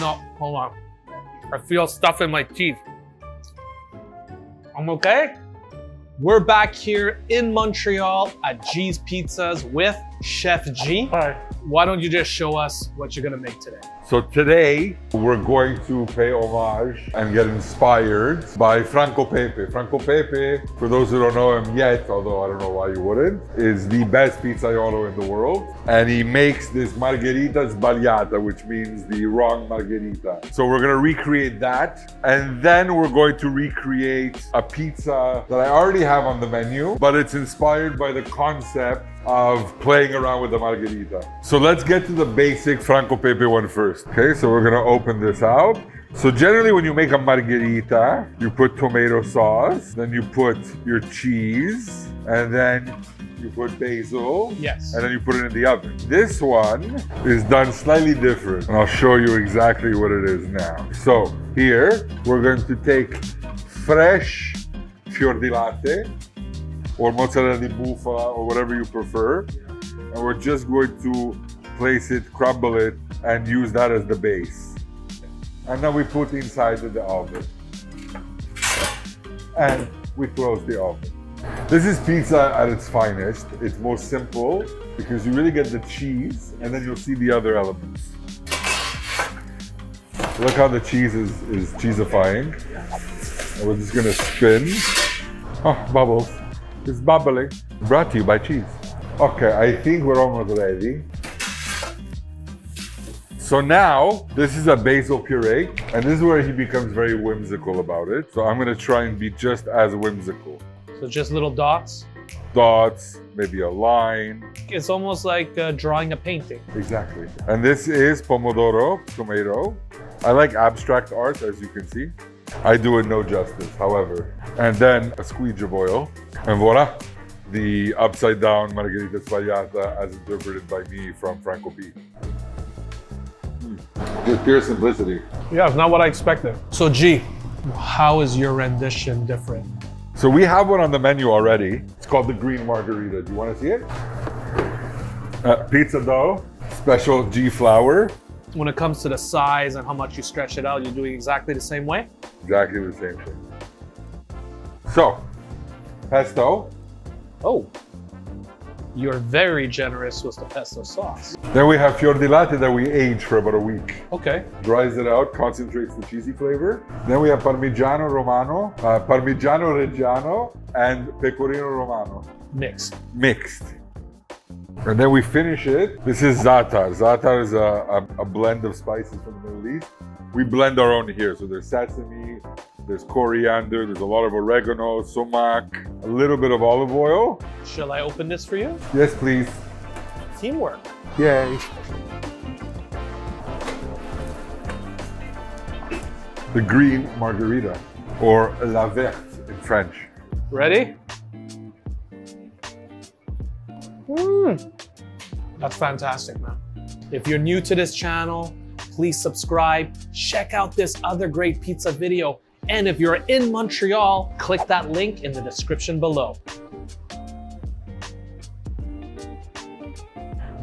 No, hold on. I feel stuff in my teeth. I'm okay? We're back here in Montreal at G's Pizzas with Chef G. Hi. Why don't you just show us what you're gonna make today? So today we're going to pay homage and get inspired by Franco Pepe. Franco Pepe, for those who don't know him yet, although I don't know why you wouldn't, is the best pizzaiolo in the world. And he makes this Margherita Sbagliata, which means the wrong Margherita. So we're gonna recreate that. And then we're going to recreate a pizza that I already have on the menu, but it's inspired by the concept of playing around with the Margherita. So let's get to the basic Franco Pepe one first. Okay, so we're gonna open this out. So generally when you make a Margherita, you put tomato sauce, then you put your cheese, and then you put basil, Yes. and then you put it in the oven. This one is done slightly different, and I'll show you exactly what it is now. So here, we're going to take fresh fior di latte, or mozzarella di bufala, or whatever you prefer. And we're just going to place it, crumble it, and use that as the base. And then we put inside the oven. And we close the oven. This is pizza at its finest. It's more simple because you really get the cheese, and then you'll see the other elements. Look how the cheese is cheesifying. And we're just gonna spin. Oh, bubbles. It's bubbling. Brought to you by cheese. Okay, I think we're almost ready. So now, this is a basil puree, and this is where he becomes very whimsical about it. So I'm gonna try and be just as whimsical. So just little dots? Dots, maybe a line. It's almost like drawing a painting. Exactly. And this is pomodoro, tomato. I like abstract art, as you can see. I do it no justice, however. And then a squeege of oil. And voila, the upside down Margherita Sbagliata as interpreted by me from Franco Pepe. With pure simplicity. Yeah, it's not what I expected. So G, how is your rendition different? So we have one on the menu already. It's called the green margherita. Do you want to see it? Pizza dough, special G flour. When it comes to the size and how much you stretch it out, you're doing exactly the same way? Exactly the same thing. So, pesto. Oh, you're very generous with the pesto sauce. Then we have fior di latte that we age for about a week. Okay. Dries it out, concentrates the cheesy flavor. Then we have Parmigiano Romano, Parmigiano Reggiano, and Pecorino Romano. Mixed. Mixed. And then we finish it. This is za'atar. Za'atar is a blend of spices from the Middle East. We blend our own here. So there's sesame, there's coriander, there's a lot of oregano, sumac, a little bit of olive oil. Shall I open this for you? Yes, please. Teamwork. Yay. The green margarita, or la verte in French. Ready? That's fantastic, man. If you're new to this channel, please subscribe. Check out this other great pizza video. And if you're in Montreal, click that link in the description below.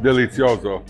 Delizioso.